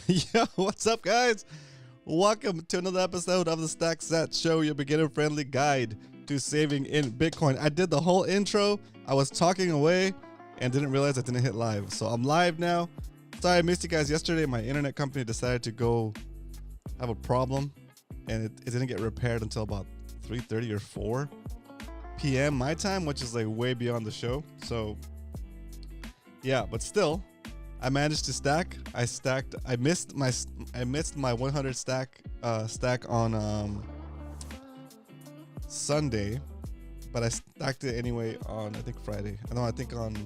Yo, what's up, guys? Welcome to another episode of the SATS Show, your beginner-friendly guide to saving in Bitcoin. I did the whole intro. I was talking away and didn't realize I didn't hit live. So I'm live now. Sorry I missed you guys yesterday. My internet company decided to go have a problem, and it didn't get repaired until about 3:30 or 4 p.m. my time, which is like way beyond the show. So yeah, but still, I managed to stack. I missed my 100 stack on Sunday, but I stacked it anyway on I think on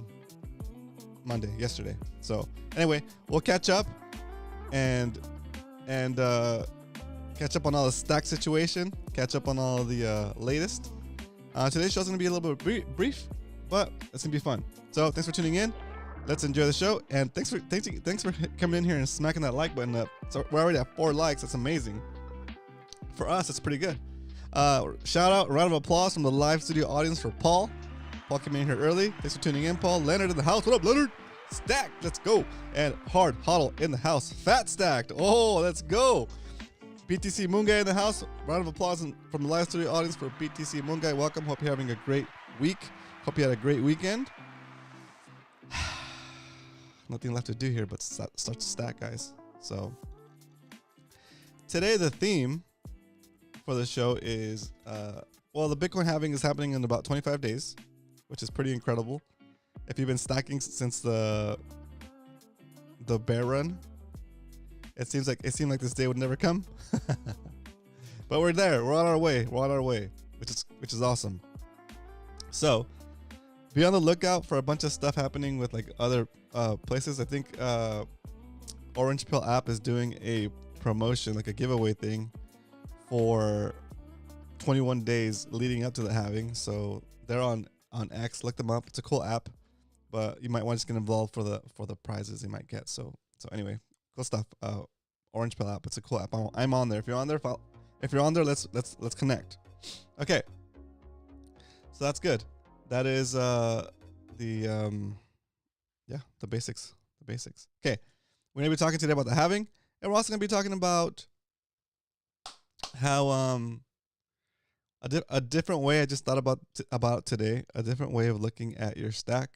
Monday, yesterday. So anyway, we'll catch up and catch up on all the stack situation, catch up on all the latest. Today's show's gonna be a little bit brief, but it's gonna be fun. So thanks for tuning in. Let's enjoy the show, and thanks for coming in here and smacking that like button up. So we're already at 4 likes. That's amazing. For us, it's pretty good. Shout out, round of applause from the live studio audience for Paul. Paul came in here early. Thanks for tuning in, Paul. Leonard in the house. What up, Leonard? Stacked. Let's go. And Hard Hodl in the house. Fat stacked. Oh, let's go. BTC Moonguy in the house. Round of applause from the live studio audience for BTC Moonguy. Welcome. Hope you're having a great week. Hope you had a great weekend. Nothing left to do here but start to stack, guys. So today the theme for the show is well, the Bitcoin halving is happening in about 25 days, which is pretty incredible. If you've been stacking since the bear run, it seemed like this day would never come. But we're there. We're on our way, which is awesome. So be on the lookout for a bunch of stuff happening with like other places. I think Orange Pill app is doing a promotion, like a giveaway thing for 21 days leading up to the halving. So they're on X. Look them up. It's a cool app, but you might want to just get involved for the prizes you might get. So anyway, cool stuff. Orange Pill app. It's a cool app. I'm on there. If you're on there, let's connect. Okay. So that's good. That is the basics. Okay, we're gonna be talking today about the halving, and we're also gonna be talking about how a different way I just thought about today, a different way of looking at your stack,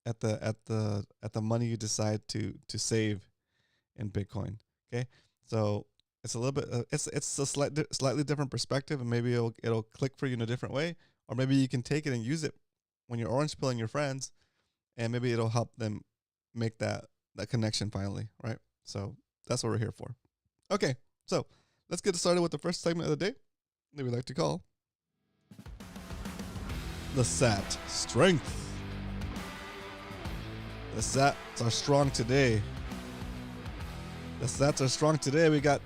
at the money you decide to save in Bitcoin. Okay, so it's a little bit it's a slightly different perspective, and maybe it'll click for you in a different way. Or maybe you can take it and use it when you're orange pilling your friends, and maybe it'll help them make that connection finally, right? So that's what we're here for. Okay, so let's get started with the first segment of the day that we like to call the SAT Strength. The SATs are strong today. We got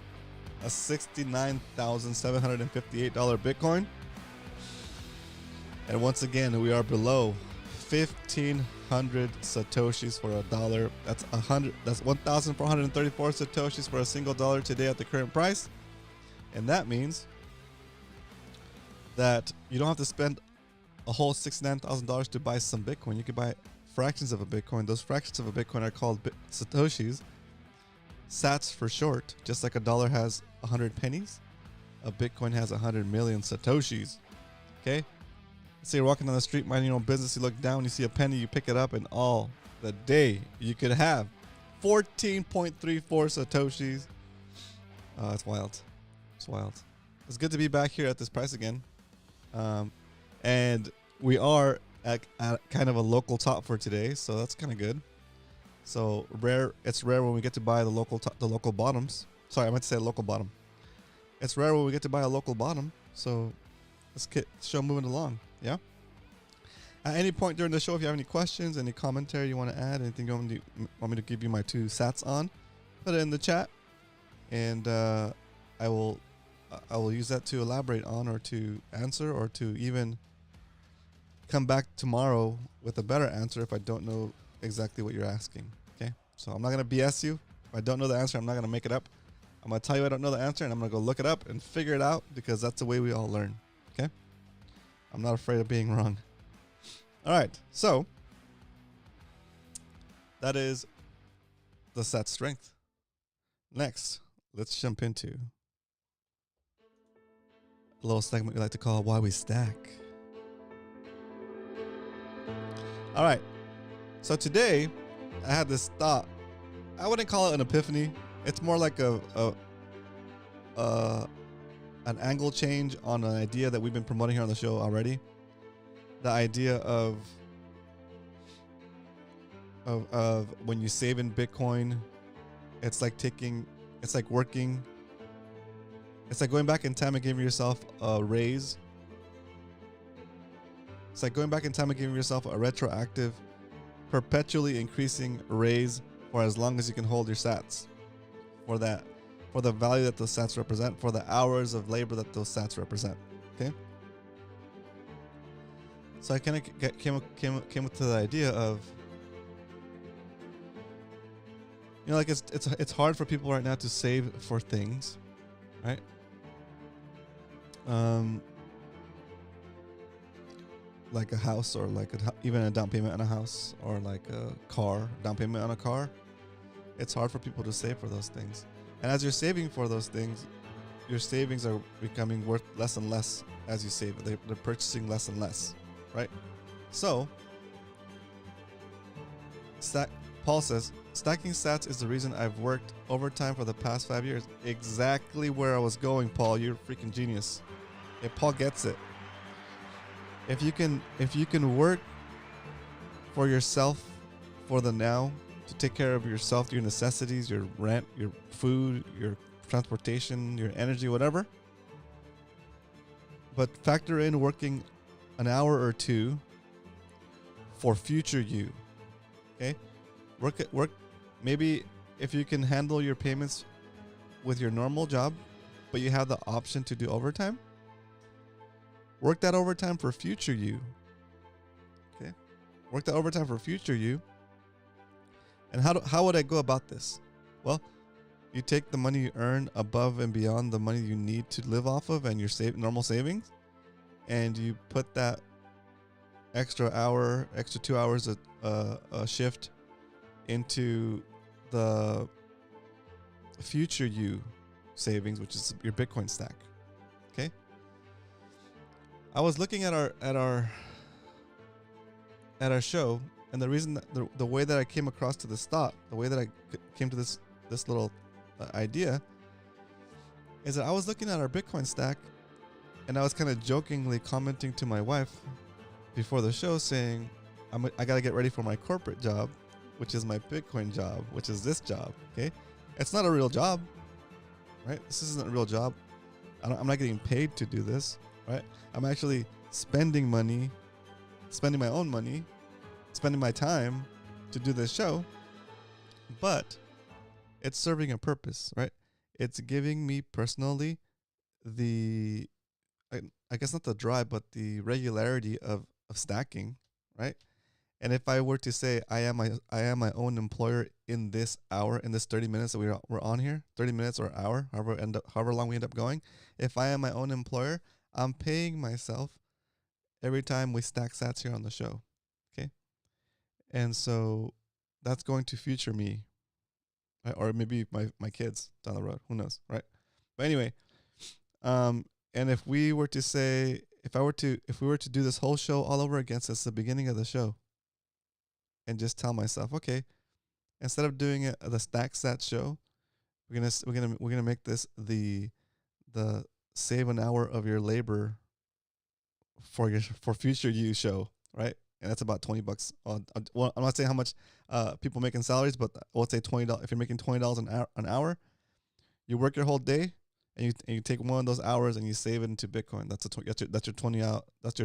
a $69,758 Bitcoin. And once again, we are below 1,500 satoshis for $1. That's 1,434 satoshis for a single dollar today at the current price. And that means that you don't have to spend a whole $69,000 to buy some Bitcoin. You could buy fractions of a Bitcoin. Those fractions of a Bitcoin are called satoshis. SATS for short. Just like a dollar has 100 pennies, a Bitcoin has 100 million satoshis. Okay? Say you're walking down the street, minding your own business, you look down, you see a penny, you pick it up, and all the day you could have 14.34 satoshis. It's wild. It's wild. It's good to be back here at this price again. And we are at kind of a local top for today, so that's kind of good. So it's rare when we get to buy the local bottoms. Sorry, I meant to say local bottom. It's rare when we get to buy a local bottom, so let's get the show moving along. Yeah. At any point during the show, if you have any questions, any commentary you want to add, anything you want me to give you my 2 sats on, put it in the chat, and I will use that to elaborate on, or to answer, or to even come back tomorrow with a better answer if I don't know exactly what you're asking. Okay. So I'm not gonna BS you. If I don't know the answer, I'm not gonna make it up. I'm gonna tell you I don't know the answer, and I'm gonna go look it up and figure it out, because that's the way we all learn. Okay. I'm not afraid of being wrong. All right, so that is the SAT strength. Next, let's jump into a little segment we like to call Why We Stack. All right. So today, I had this thought. I wouldn't call it an epiphany. It's more like an angle change on an idea that we've been promoting here on the show already. The idea of when you save in Bitcoin, it's like working. It's like going back in time and giving yourself a raise. It's like going back in time and giving yourself a retroactive, perpetually increasing raise for as long as you can hold your SATS. For the value that those SATS represent, for the hours of labor that those SATS represent. Okay. So I kind of came up to the idea of, like it's hard for people right now to save for things, right? Like a house, or like even a down payment on a house, or like a car, down payment on a car. It's hard for people to save for those things. And as you're saving for those things, your savings are becoming worth less and less as you save. They're purchasing less and less, right? So, Paul says, stacking sats is the reason I've worked overtime for the past 5 years. Exactly where I was going, Paul. You're a freaking genius. Okay, Paul gets it. If you can work for yourself for the now, to take care of yourself, your necessities, your rent, your food, your transportation, your energy, whatever. But factor in working an hour or two for future you. Okay? Work maybe if you can handle your payments with your normal job, but you have the option to do overtime. Work that overtime for future you. Okay? Work that overtime for future you. And how would I go about this? Well, you take the money you earn above and beyond the money you need to live off of and your normal savings, and you put that extra 2 hours a shift into the future you savings, which is your Bitcoin stack. Okay? I was looking at our show, and the reason that the way that I came across to this thought, the way that I came to this little idea, is that I was looking at our Bitcoin stack, and I was kind of jokingly commenting to my wife before the show, saying, I got to get ready for my corporate job, which is my Bitcoin job, which is this job. Okay, it's not a real job, right? This isn't a real job. I'm not getting paid to do this, right? I'm actually spending my own money, spending my time to do this show, but it's serving a purpose, right? It's giving me personally I guess not the drive, but the regularity of stacking, right? And if I were to say I am my own employer in this hour, in this 30 minutes that we're on here, 30 minutes or hour, however long we end up going, if I am my own employer, I'm paying myself every time we stack sats here on the show. Okay. And so that's going to future me, right? Or maybe my kids down the road, who knows, right? But anyway, and if we were to say, if we were to do this whole show all over again since the beginning of the show, and just tell myself, okay, instead of doing it the stack sat show, we're gonna make this the save an hour of your labor for future you show, right? And that's about $20. Well, I'm not saying how much people make in salaries, but we'll say $20. If you're making $20 an hour, you work your whole day, and you take one of those hours and you save it into Bitcoin. That's your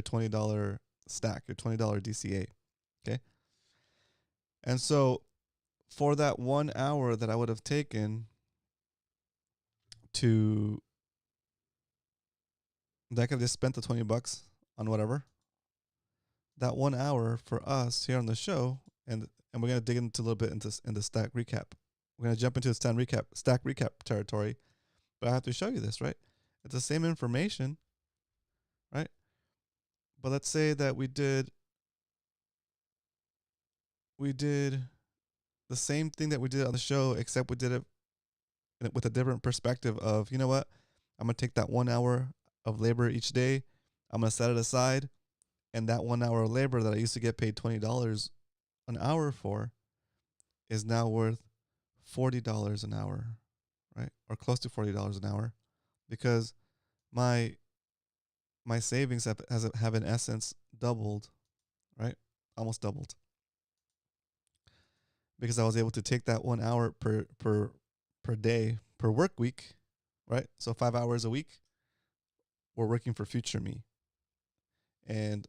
$20 stack, your $20 DCA. Okay. And so for that 1 hour that I would have taken that I could have just spent the $20 on whatever, that 1 hour for us here on the show, and we're gonna dig into a little bit into stack recap. We're gonna jump into the stack recap territory, but I have to show you this, right? It's the same information, right? But let's say that we did the same thing that we did on the show, except we did it with a different perspective of, you know what, I'm gonna take that 1 hour of labor each day, I'm gonna set it aside, and that 1 hour of labor that I used to get paid $20 an hour for is now worth $40 an hour, right? Or close to $40 an hour, because my savings have in essence doubled, right? Almost doubled, because I was able to take that 1 hour per day per work week, right? So 5 hours a week, we're working for future me, and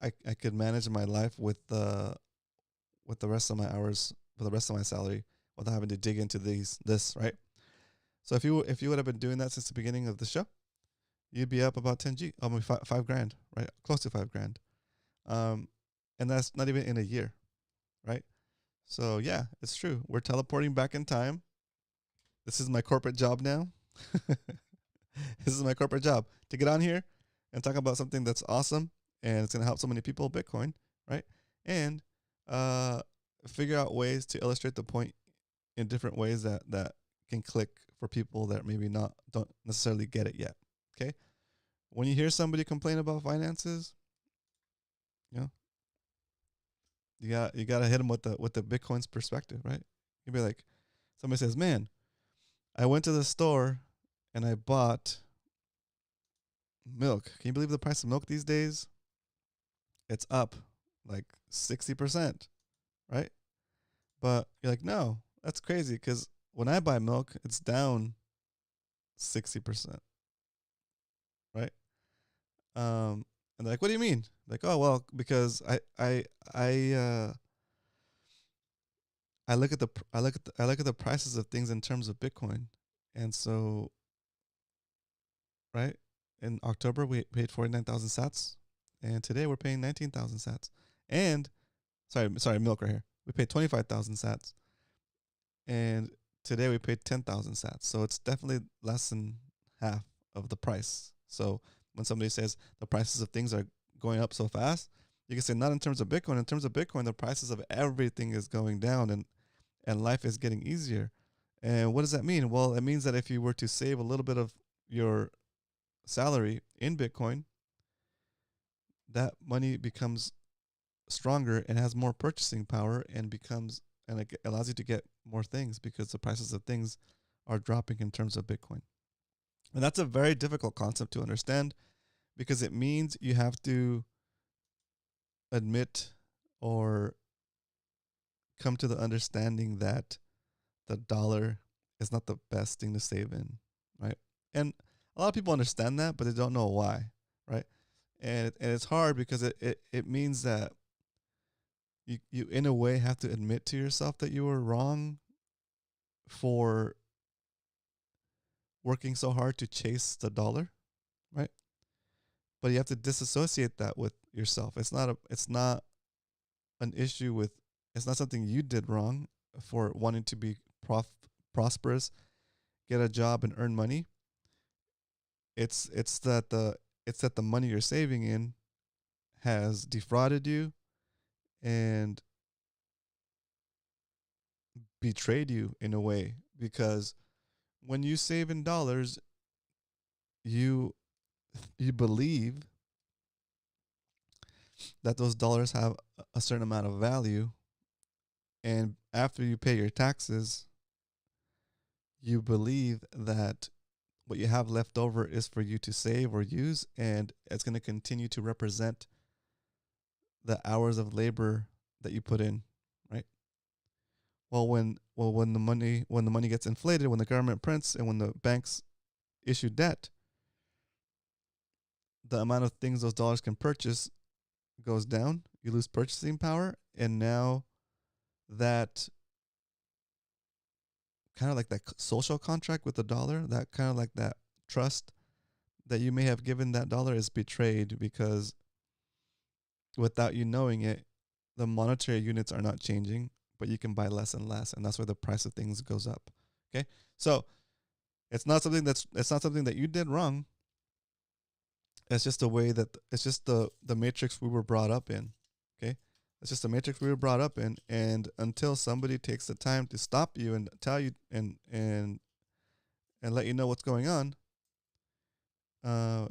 I could manage my life with the rest of my hours, for the rest of my salary, without having to dig into this, right? So if you would have been doing that since the beginning of the show, you'd be up about 10G, I mean, 5 grand, right? Close to 5 grand. And that's not even in a year, right? So yeah, it's true. We're teleporting back in time. This is my corporate job now. This is my corporate job, to get on here and talk about something that's awesome and it's going to help so many people, Bitcoin, right? And figure out ways to illustrate the point in different ways that can click for people that maybe don't necessarily get it yet. Okay? When you hear somebody complain about finances, you know, you gotta hit them with the Bitcoin's perspective, right? You'd be like, somebody says, "Man, I went to the store and I bought milk. Can you believe the price of milk these days? It's up like 60%, right?" But you're like, "No, that's crazy, because when I buy milk, it's down 60%, right?" And they're like, "What do you mean?" Like, "Oh well, because I look at the prices of things in terms of Bitcoin, and so, right, in October we paid 49,000 Sats, and today we're paying 19,000 Sats, and sorry, milk right here. We paid 25,000 Sats, and today we paid 10,000 Sats. So it's definitely less than half of the price. So when somebody says the prices of things are going up so fast, you can say not in terms of Bitcoin. In terms of Bitcoin, the prices of everything is going down, and life is getting easier. And what does that mean? Well, it means that if you were to save a little bit of your salary in Bitcoin, that money becomes stronger and has more purchasing power, and it allows you to get more things because the prices of things are dropping in terms of Bitcoin. And that's a very difficult concept to understand, because it means you have to admit or come to the understanding that the dollar is not the best thing to save in, right? And a lot of people understand that, but they don't know why, right? And it's hard, because it means that you in a way have to admit to yourself that you were wrong for working so hard to chase the dollar, right? But you have to disassociate that with yourself. It's not an issue with it's not something you did wrong for wanting to be prosperous, get a job and earn money. It's that the money you're saving in has defrauded you and betrayed you in a way, because when you save in dollars, you you believe that those dollars have a certain amount of value, and after you pay your taxes, you believe that what you have left over is for you to save or use, and it's going to continue to represent the hours of labor that you put in, right? When the money gets inflated, when the government prints and when the banks issue debt, the amount of things those dollars can purchase goes down. You lose purchasing power, and now that kind of like that social contract with the dollar, that kind of like that trust that you may have given that dollar is betrayed, because without you knowing it, the monetary units are not changing, but you can buy less and less, and that's where the price of things goes up. Okay, so it's not something that you did wrong. It's just the way that it's just the matrix we were brought up in. Okay, It's just a matrix we were brought up in, and until somebody takes the time to stop you and tell you and let you know what's going on,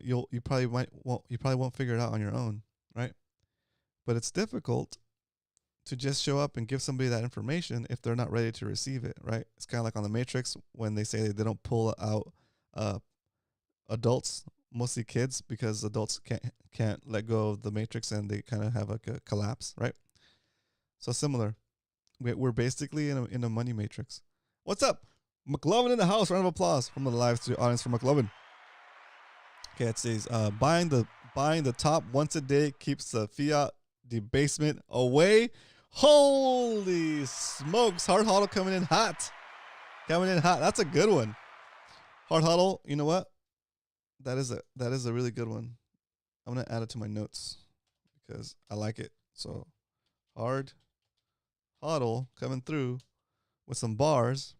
you probably won't figure it out on your own, right? But it's difficult to just show up and give somebody that information if they're not ready to receive it, right? It's kind of like on the Matrix when they say they don't pull out adults, mostly kids, because adults can't let go of the Matrix and they kind of have like a collapse, right? So similar, we're basically in a money matrix. What's up, McLovin in the house? Round of applause from the live audience for McLovin. Okay, it says buying the top once a day keeps the fiat debasement away. Holy smokes, Hard Huddle coming in hot. That's a good one. Hard Huddle, you know what? That is a really good one. I'm gonna add it to my notes because I like it. So Hard Huddle coming through with some bars.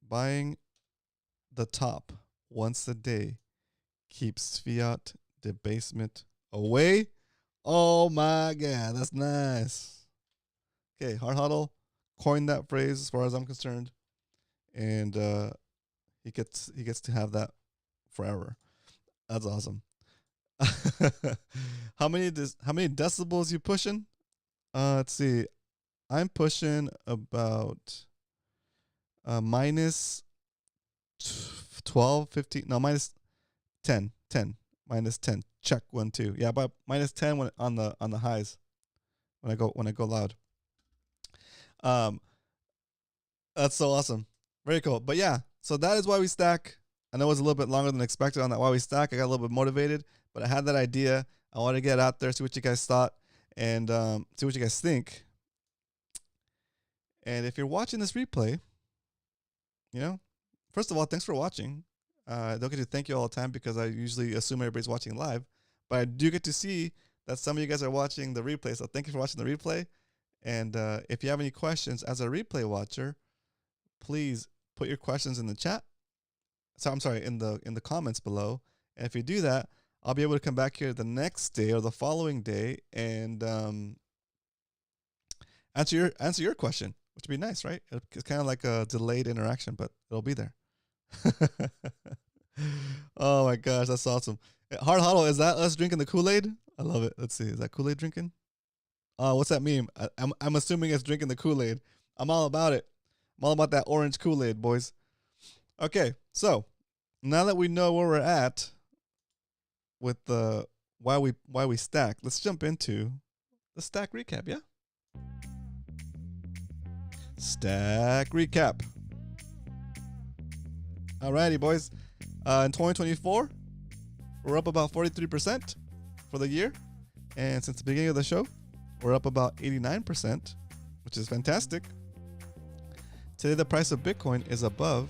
Buying the top once a day keeps fiat debasement away. Oh my God, that's nice. Okay, Hard Huddle coined that phrase as far as I'm concerned, and he gets to have that forever. That's awesome. How many decibels you pushing? Let's see. I'm pushing about minus 12, 15. No, minus 10. Minus 10. Check 1, 2. Yeah, but minus 10 when on the highs. When I go loud. That's so awesome. Very cool. But yeah, so that is why we stack. I know it was a little bit longer than expected on that why we stack. I got a little bit motivated, but I had that idea. I wanted to get out there, see what you guys thought, and see what you guys think. And if you're watching this replay, you know, first of all, thanks for watching. I don't get to thank you all the time because I usually assume everybody's watching live, but I do get to see that some of you guys are watching the replay. So thank you for watching the replay. And if you have any questions as a replay watcher, please put your questions in the chat. So I'm sorry, in the comments below. And if you do that, I'll be able to come back here the next day or the following day and answer your question, which would be nice, right? It's kind of like a delayed interaction, but it'll be there. Oh my gosh, that's awesome. Hard Huddle, is that us drinking the Kool-Aid? I love it. Let's see, is that Kool-Aid drinking? What's that meme? I'm assuming it's drinking the Kool-Aid. I'm all about it. I'm all about that orange Kool-Aid, boys. Okay, so now that we know where we're at with the why we stack, let's jump into the stack recap, yeah? Stack recap. Alrighty, boys. In 2024, we're up about 43% for the year. And since the beginning of the show, we're up about 89%, which is fantastic. Today, the price of Bitcoin is above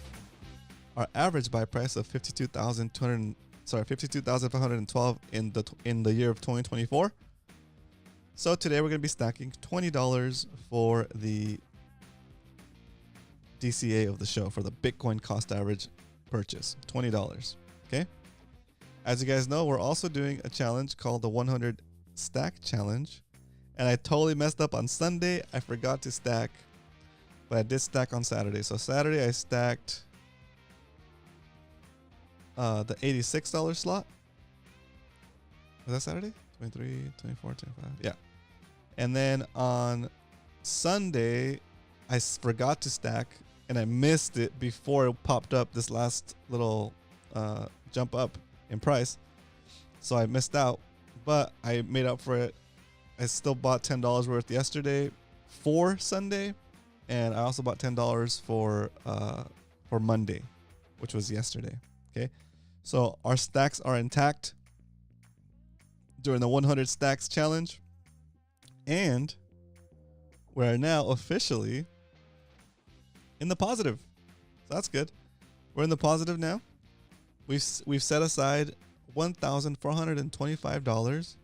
our average buy price of $52,512 in the year of 2024. So today we're going to be stacking $20 for the DCA of the show, for the Bitcoin cost average purchase, $20. Okay. As you guys know, we're also doing a challenge called the 100 Stack Challenge. And I totally messed up on Sunday. I forgot to stack, but I did stack on Saturday. So Saturday I stacked the $86 slot. Was that Saturday? 23, 24, 25. Yeah. And then on Sunday, I forgot to stack and I missed it before it popped up this last little jump up in price. So I missed out, but I made up for it. I still bought $10 worth yesterday for Sunday, and I also bought $10 for Monday, which was yesterday. Okay, so our stacks are intact during the 100 Stacks Challenge, and we're now officially in the positive. So that's good. We're in the positive now. We've set aside $1,425,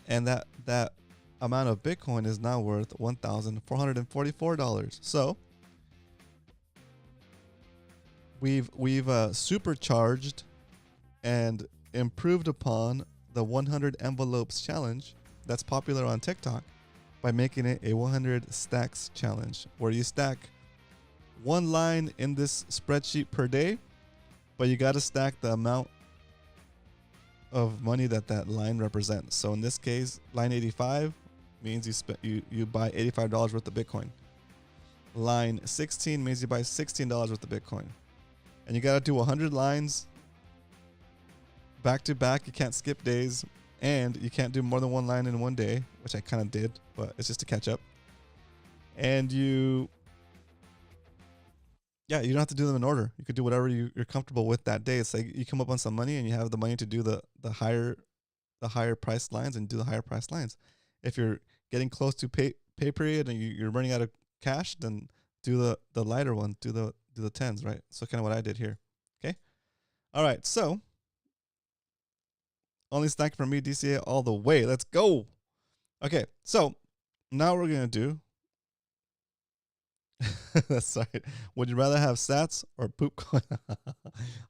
and that amount of Bitcoin is now worth $1,444. So we've supercharged and improved upon the 100 envelopes challenge that's popular on TikTok by making it a 100 stacks challenge, where you stack one line in this spreadsheet per day, but you got to stack the amount of money that that line represents. So in this case, line 85 means you buy $85 worth of Bitcoin. Line 16 means you buy $16 worth of Bitcoin. And you got to do 100 lines back to back. You can't skip days, and you can't do more than one line in one day, which I kind of did, but it's just to catch up. And you don't have to do them in order. You could do whatever you're comfortable with that day. It's like you come up on some money and you have the money to do the higher price lines, and do the higher price lines. If you're getting close to pay period and you're running out of cash, then do the lighter one. Do the tens, right? So kind of what I did here. Okay. All right. So only stacking for me, DCA all the way. Let's go. Okay. So now we're gonna do. Sorry. Would you rather have SATS or poop coin?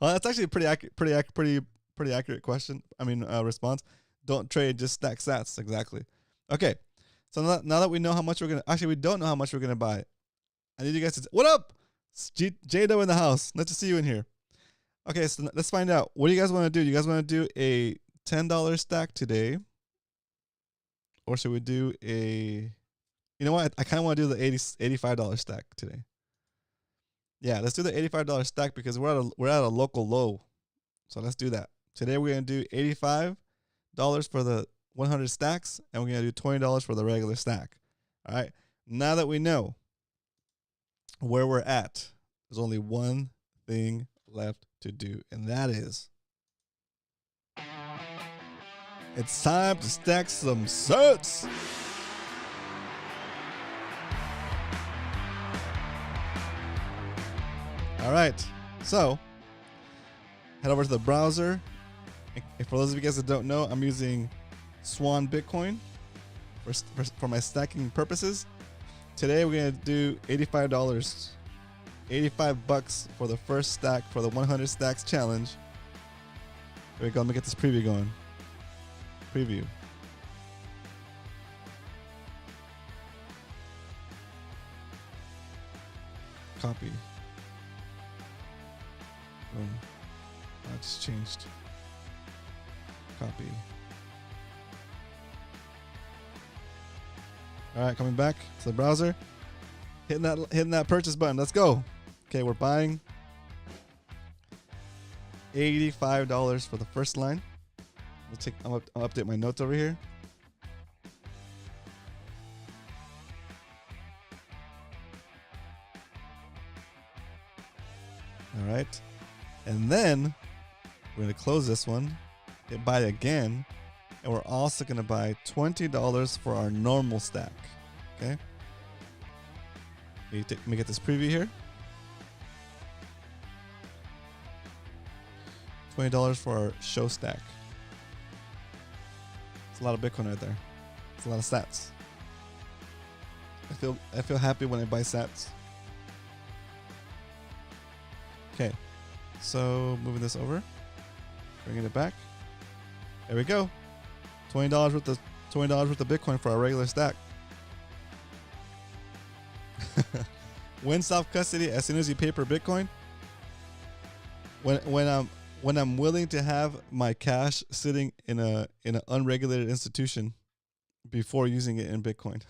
Well, that's actually a pretty accurate question. I mean, response. Don't trade, just stack SATS. Exactly. Okay. So now that we know how much we don't know how much we're gonna buy. I need you guys to. What up? Jado in the house. Nice to see you in here. Okay, so let's find out. What do you guys want to do? You guys want to do a $10 stack today, or should we do a? You know what? I kind of want to do the $85 stack today. Yeah, let's do the $85 stack because we're at a local low. So let's do that. Today we're going to do $85 for the 100 stacks, and we're going to do $20 for the regular stack. All right. Now that we know where we're at, there's only one thing left to do, and that is it's time to stack some SATS. All right, so head over to the browser. And for those of you guys that don't know, I'm using Swan Bitcoin for my stacking purposes. Today we're gonna do $85, $85 for the first stack for the 100 stacks challenge. There we go. Let me get this preview going. Preview. Copy. Boom. I just changed. Copy. All right, coming back to the browser. Hitting that purchase button. Let's go. Okay, we're buying $85 for the first line. I'll update my notes over here. All right. And then we're going to close this one, hit buy again, and we're also going to buy $20 for our normal stack. Okay. Let me get this preview here. $20 for our show stack. It's a lot of Bitcoin right there. It's a lot of SATS. I feel happy when I buy SATS. Okay, so moving this over, bringing it back. There we go. $20 worth of Bitcoin for our regular stack. Win self custody as soon as you pay per Bitcoin. When I'm willing to have my cash sitting in an unregulated institution before using it in Bitcoin.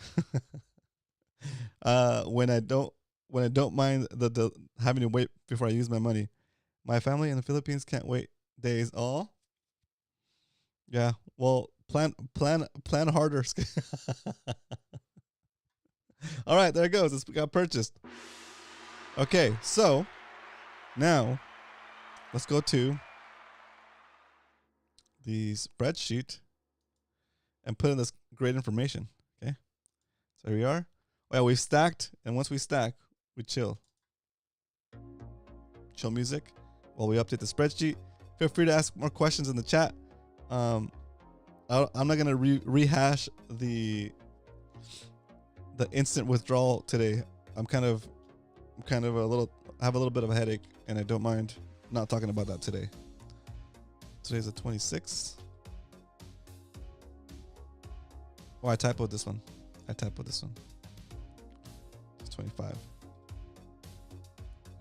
When I don't mind the having to wait before I use my money. My family in the Philippines can't wait days. Oh, yeah. Well, plan harder. All right, there it goes. It got purchased. Okay, so now let's go to the spreadsheet and put in this great information. Okay, so here we are. Well, we've stacked, and once we stack, we chill. Chill music while we update the spreadsheet. Feel free to ask more questions in the chat. I'm not gonna rehash the instant withdrawal today. I'm kind of I have a little bit of a headache, and I don't mind not talking about that today. Today's the 26th. Oh, I typoed this one. It's 25. There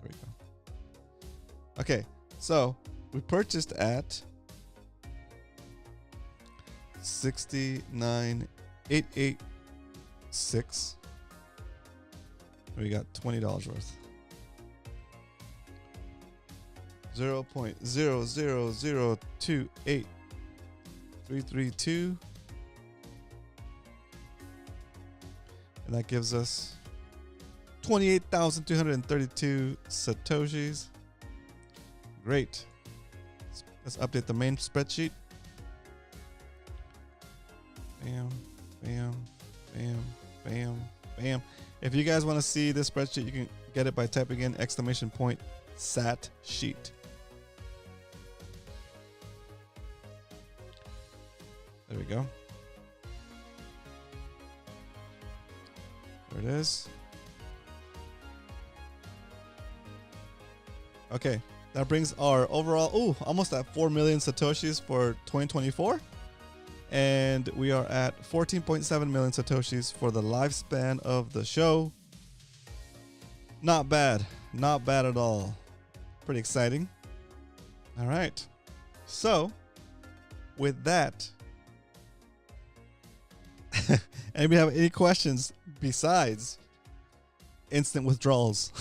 we go. Okay, so we purchased at 69,886. We got $20 worth. 0.00028332, and that gives us 28,232 satoshis. Great. Let's update the main spreadsheet. Bam, bam, bam, bam, bam. If you guys want to see this spreadsheet, you can get it by typing in !SAT sheet. There we go. There it is. Okay, that brings our overall, almost at 4 million satoshis for 2024. And we are at 14.7 million satoshis for the lifespan of the show. Not bad. Not bad at all. Pretty exciting. All right. So, with that, anybody have any questions besides instant withdrawals?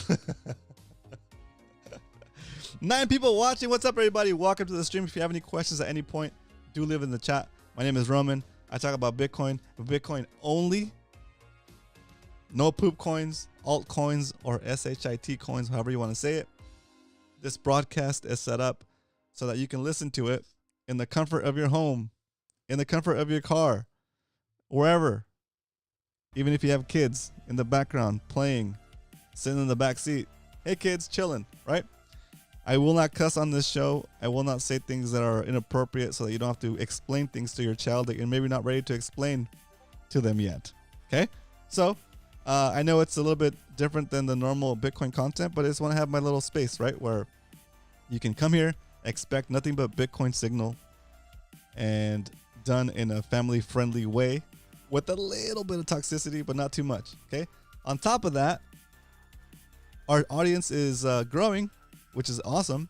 9 people watching. What's up, everybody? Welcome to the stream. If you have any questions at any point, do leave in the chat. My name is Roman. I talk about Bitcoin, but Bitcoin only. No poop coins, altcoins, or SHIT coins, however you want to say it. This broadcast is set up so that you can listen to it in the comfort of your home, in the comfort of your car, wherever. Even if you have kids in the background playing, sitting in the back seat. Hey kids, chilling, right? I will not cuss on this show. I will not say things that are inappropriate so that you don't have to explain things to your child that you're maybe not ready to explain to them yet. Okay? So, I know it's a little bit different than the normal Bitcoin content, but I just want to have my little space, right? Where you can come here, expect nothing but Bitcoin signal, and done in a family-friendly way with a little bit of toxicity, but not too much. Okay? On top of that, our audience is growing, which is awesome,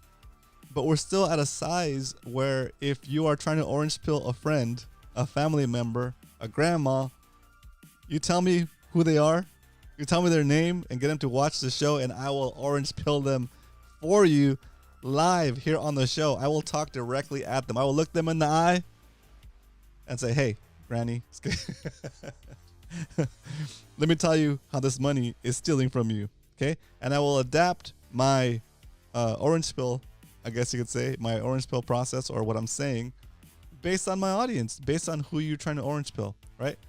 but we're still at a size where if you are trying to orange pill a friend, a family member, a grandma, you tell me who they are, you tell me their name and get them to watch the show, and I will orange pill them for you live here on the show. I will talk directly at them. I will look them in the eye and say, hey, Granny, let me tell you how this money is stealing from you, okay? And I will adapt my orange pill, I guess you could say, my orange pill process or what I'm saying based on my audience, based on who you're trying to orange pill, right?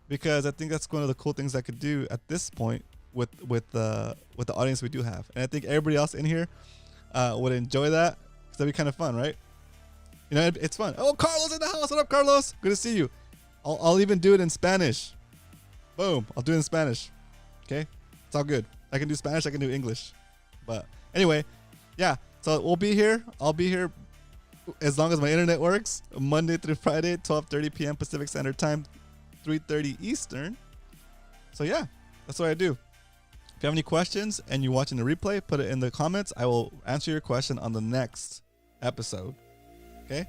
Because I think that's one of the cool things I could do at this point with the audience we do have. And I think everybody else in here would enjoy that because that'd be kind of fun, right? You know, it's fun. Oh, Carlos in the house. What up, Carlos? Good to see you. I'll even do it in Spanish. Boom. I'll do it in Spanish. Okay? It's all good. I can do Spanish. I can do English. But anyway, yeah, so we'll be here. I'll be here as long as my internet works. Monday through Friday, 12:30 p.m. Pacific Standard Time, 3:30 Eastern. So yeah, that's what I do. If you have any questions and you're watching the replay, put it in the comments. I will answer your question on the next episode. Okay?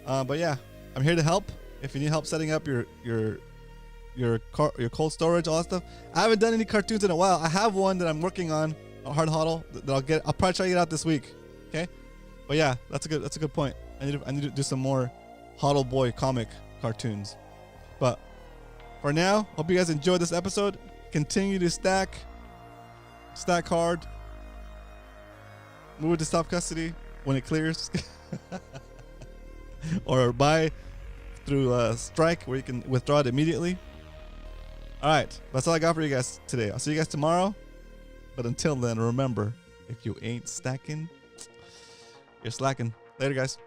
But yeah, I'm here to help. If you need help setting up your cold storage, all that stuff. I haven't done any cartoons in a while. I have one that I'm working on. Hard hodl that I'll probably try to get out this week. Okay, but yeah, that's a good point. I need to do some more hodl boy comic cartoons. But for now, hope you guys enjoyed this episode. Continue to stack hard. Move it to stop custody when it clears, or buy through Strike where you can withdraw it immediately. All right, that's all I got for you guys today. I'll see you guys tomorrow. But until then, remember, if you ain't stacking, you're slacking. Later, guys.